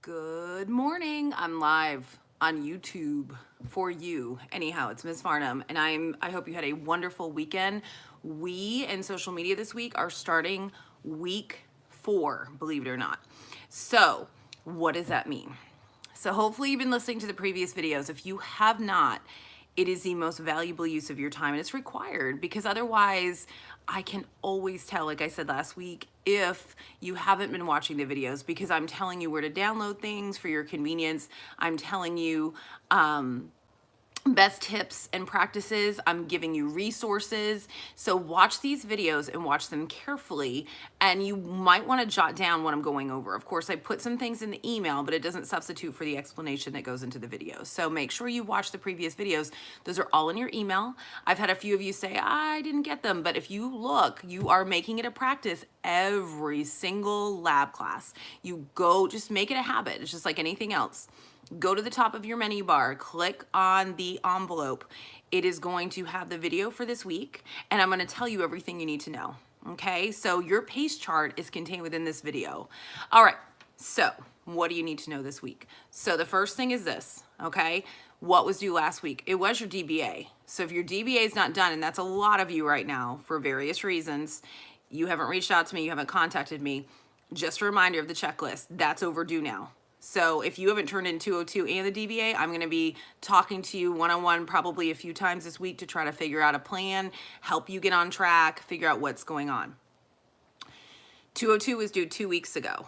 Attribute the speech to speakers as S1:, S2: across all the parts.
S1: Good morning. I'm live on YouTube for you. Anyhow, it's Ms. Farnham, and I hope you had a wonderful weekend. We in social media this week are starting week 4, believe it or not. So, what does that mean? So hopefully you've been listening to the previous videos. If you have not, it is the most valuable use of your time, and it's required because otherwise I can always tell, like I said last week, if you haven't been watching the videos, because I'm telling you where to download things for your convenience. I'm telling you best tips and practices. I'm giving you resources. So watch these videos and watch them carefully. And you might want to jot down what I'm going over. Of course, I put some things in the email, but it doesn't substitute for the explanation that goes into the video. So make sure you watch the previous videos. Those are all in your email. I've had a few of you say, I didn't get them. But if you look, you are making it a practice every single lab class. You go, just make it a habit. It's just like anything else. Go to the top of your menu bar, click on the envelope. It is going to have the video for this week, and I'm going to tell you everything you need to know. Okay, so your pace chart is contained within this video. All right, so what do you need to know this week? So the first thing is this, okay? What was due last week? It was your DBA. So if your DBA is not done, and that's a lot of you right now for various reasons, you haven't reached out to me, you haven't contacted me, just a reminder of the checklist. That's overdue now. So if you haven't turned in 202 and the DBA, I'm going to be talking to you one-on-one probably a few times this week to try to figure out a plan, help you get on track, figure out what's going on. 202 was due 2 weeks ago.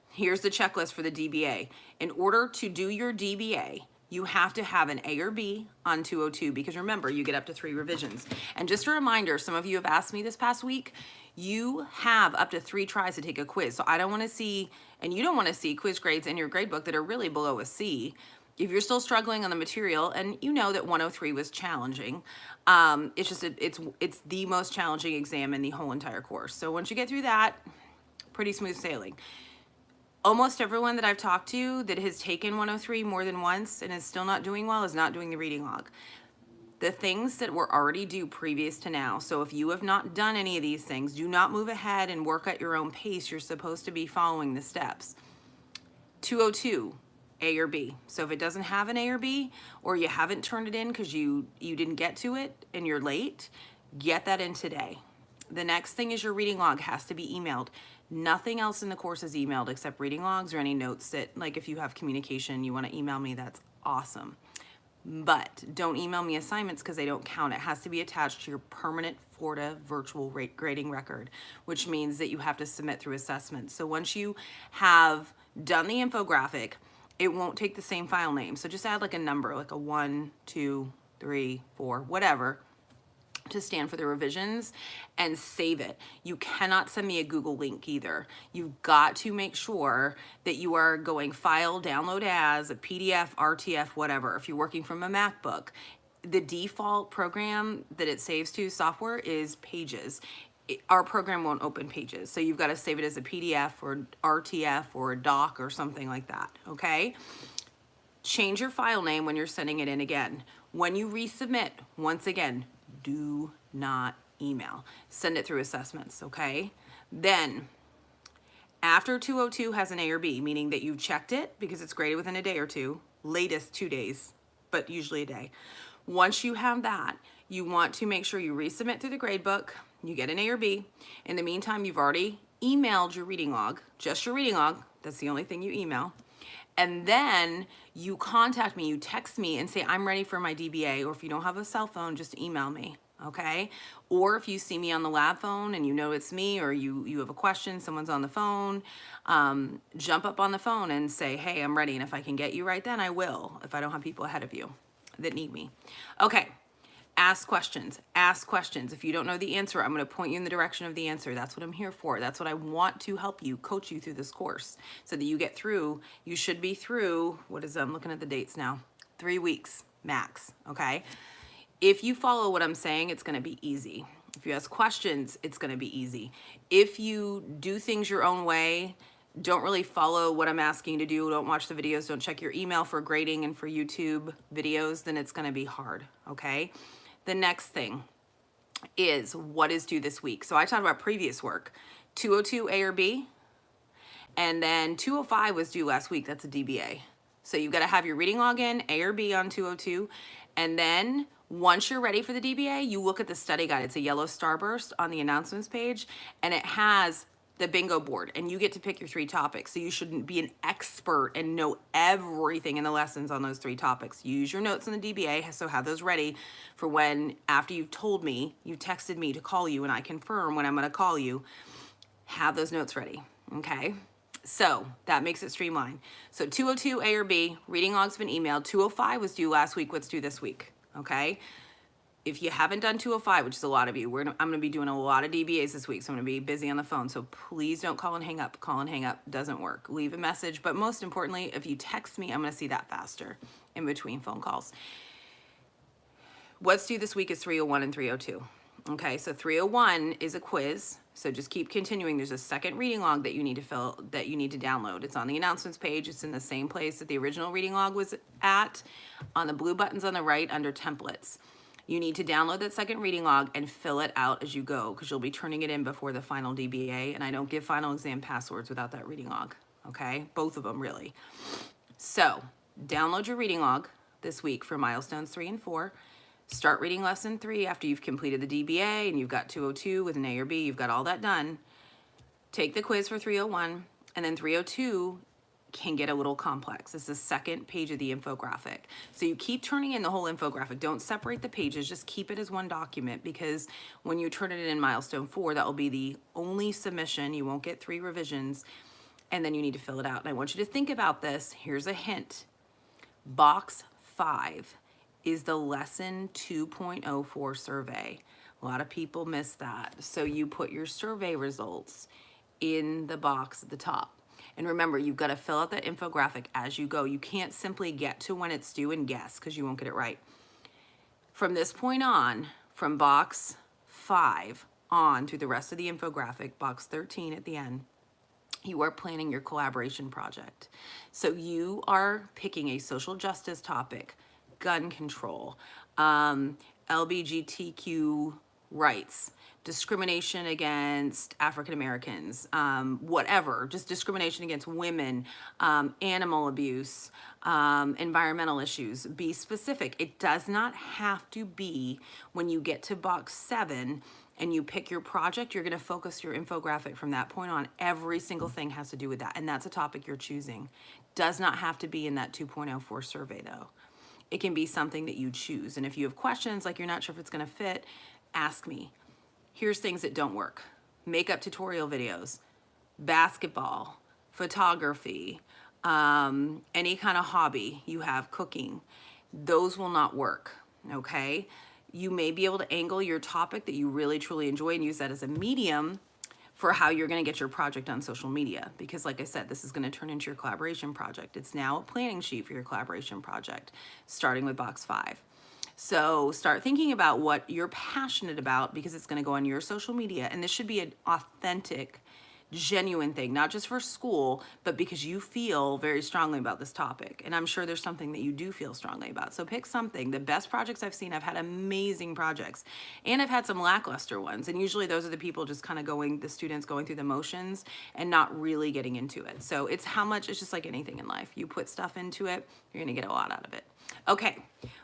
S1: Here's the checklist for the DBA. In order to do your DBA, you have to have an A or B on 202 because remember, you get up to 3 revisions. And just a reminder, some of you have asked me this past week, you have up to 3 tries to take a quiz. So I don't want to see, and you don't want to see quiz grades in your grade book that are really below a C. If you're still struggling on the material, and you know that 103 was challenging, it's just it's the most challenging exam in the whole entire course. So once you get through that, pretty smooth sailing. Almost everyone that I've talked to that has taken 103 more than once and is still not doing well is not doing the reading log. The things that were already due previous to now. So if you have not done any of these things, do not move ahead and work at your own pace. You're supposed to be following the steps. 202, A or B. So if it doesn't have an A or B, or you haven't turned it in because you didn't get to it and you're late, get that in today. The next thing is your reading log has to be emailed. Nothing else in the course is emailed except reading logs or any notes that, like if you have communication, you want to email me, that's awesome. But don't email me assignments because they don't count. It has to be attached to your permanent Florida virtual grading record, which means that you have to submit through assessment. So once you have done the infographic, it won't take the same file name. So just add like a number, like a 1, 2, 3, 4, whatever, to stand for the revisions and save it. You cannot send me a Google link either. You've got to make sure that you are going file, download as, a PDF, RTF, whatever. If you're working from a MacBook, the default program that it saves to software is Pages. Our program won't open Pages. So you've got to save it as a PDF or RTF or a doc or something like that, okay? Change your file name when you're sending it in again. When you resubmit, once again, do not email. Send it through assessments, okay? Then, after 202 has an A or B, meaning that you've checked it because it's graded within a day or two, latest 2 days, but usually a day. Once you have that, you want to make sure you resubmit through the gradebook, you get an A or B. In the meantime, you've already emailed your reading log, just your reading log. That's the only thing you email. And then you contact me, you text me and say, I'm ready for my DBA, or if you don't have a cell phone, just email me, okay? Or if you see me on the lab phone and you know it's me, or you have a question, someone's on the phone, jump up on the phone and say, hey, I'm ready. And if I can get you right then, I will, if I don't have people ahead of you that need me. Okay. Ask questions. Ask questions. If you don't know the answer, I'm going to point you in the direction of the answer. That's what I'm here for. That's what I want to help you, coach you through this course so that you get through. You should be through, I'm looking at the dates now, 3 weeks max, okay? If you follow what I'm saying, it's going to be easy. If you ask questions, it's going to be easy. If you do things your own way, don't really follow what I'm asking you to do, don't watch the videos, don't check your email for grading and for YouTube videos, then it's going to be hard, okay? The next thing is what is due this week. So I talked about previous work, 202 A or B, And then 205 was due last week. That's a DBA. So you've got to have your reading log in, A or B on 202. And then once you're ready for the DBA, you look at the study guide. It's a yellow starburst on the announcements page, and it has the bingo board, and you get to pick your 3 topics. So you shouldn't be an expert and know everything in the lessons on those 3 topics. Use your notes in the DBA, so have those ready for when, after you've told me, you texted me to call you, and I confirm when I'm going to call you, have those notes ready, okay? So that makes it streamlined. So 202 A or B, reading log's been emailed. 205 was due last week. What's due this week? Okay. If you haven't done 205, which is a lot of you, I'm going to be doing a lot of DBAs this week, so I'm going to be busy on the phone. So please don't call and hang up. Call and hang up doesn't work. Leave a message. But most importantly, if you text me, I'm going to see that faster in between phone calls. What's due this week is 301 and 302. Okay, so 301 is a quiz. So just keep continuing. There's a second reading log that you need to download. It's on the announcements page. It's in the same place that the original reading log was at, on the blue buttons on the right under templates. You need to download that second reading log and fill it out as you go, because you'll be turning it in before the final DBA, and I don't give final exam passwords without that reading log, okay? Both of them, really. So download your reading log this week for milestones 3 and 4. Start reading lesson 3 after you've completed the DBA and you've got 202 with an A or B. You've got all that done. Take the quiz for 301, and then 302 can get a little complex. It's the second page of the infographic. So you keep turning in the whole infographic. Don't separate the pages. Just keep it as one document, because when you turn it in milestone 4, that will be the only submission. You won't get 3 revisions, and then you need to fill it out. And I want you to think about this. Here's a hint. Box 5 is the lesson 2.04 survey. A lot of people miss that. So you put your survey results in the box at the top. And remember, you've got to fill out that infographic as you go. You can't simply get to when it's due and guess, because you won't get it right. From this point on, from box 5 on through the rest of the infographic, box 13 at the end, you are planning your collaboration project. So you are picking a social justice topic, gun control, LGBTQ rights, discrimination against African Americans, whatever, just discrimination against women, animal abuse, environmental issues. Be specific. It does not have to be when you get to box 7 and you pick your project, you're going to focus your infographic from that point on. Every single thing has to do with that, and that's a topic you're choosing. Does not have to be in that 2.04 survey, though. It can be something that you choose. And if you have questions, like you're not sure if it's going to fit, ask me. Here's things that don't work. Makeup tutorial videos, basketball, photography, any kind of hobby you have, cooking. Those will not work, okay? You may be able to angle your topic that you really, truly enjoy and use that as a medium for how you're going to get your project on social media. Because like I said, this is going to turn into your collaboration project. It's now a planning sheet for your collaboration project, starting with box 5. So start thinking about what you're passionate about, because it's going to go on your social media. And this should be an authentic, genuine thing, not just for school, but because you feel very strongly about this topic. And I'm sure there's something that you do feel strongly about. So pick something. The best projects I've seen, I've had amazing projects, and I've had some lackluster ones. And usually those are the people just kind of the students going through the motions and not really getting into it. So it's just like anything in life. You put stuff into it, you're going to get a lot out of it. Okay,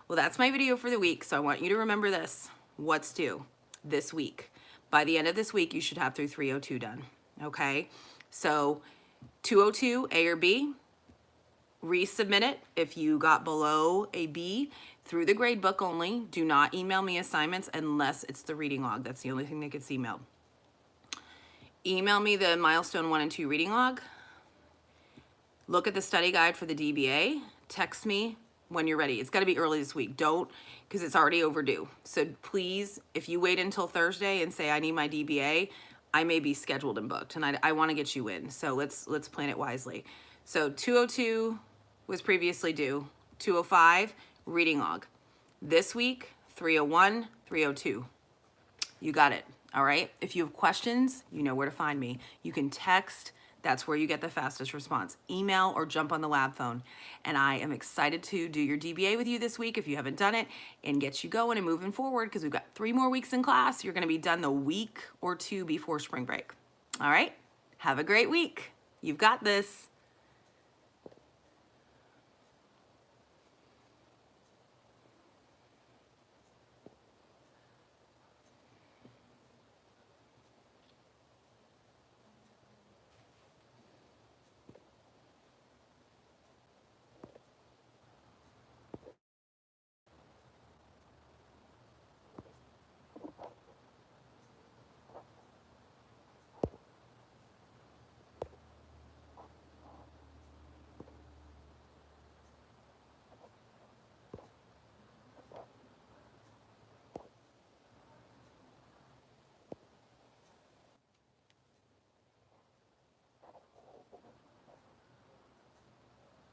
S1: well, that's my video for the week. So I want you to remember this. What's due this week? By the end of this week, you should have through 302 done. Okay, so 202 A or B, resubmit it if you got below a B through the grade book only. Do not email me assignments unless it's the reading log. That's the only thing that gets emailed. Email me the milestone 1 and 2 reading log. Look at the study guide for the DBA. Text me when you're ready. It's got to be early this week. Don't, because it's already overdue. So please, if you wait until Thursday and say I need my DBA, I may be scheduled and booked, and I want to get you in. So let's plan it wisely. So 202 was previously due. 205, reading log. This week, 301, 302. You got it. All right. If you have questions, you know where to find me. You can text. That's where you get the fastest response. Email or jump on the lab phone. And I am excited to do your DBA with you this week if you haven't done it, and get you going and moving forward, because we've got 3 more weeks in class. You're going to be done the week or 2 before spring break. All right. Have a great week. You've got this.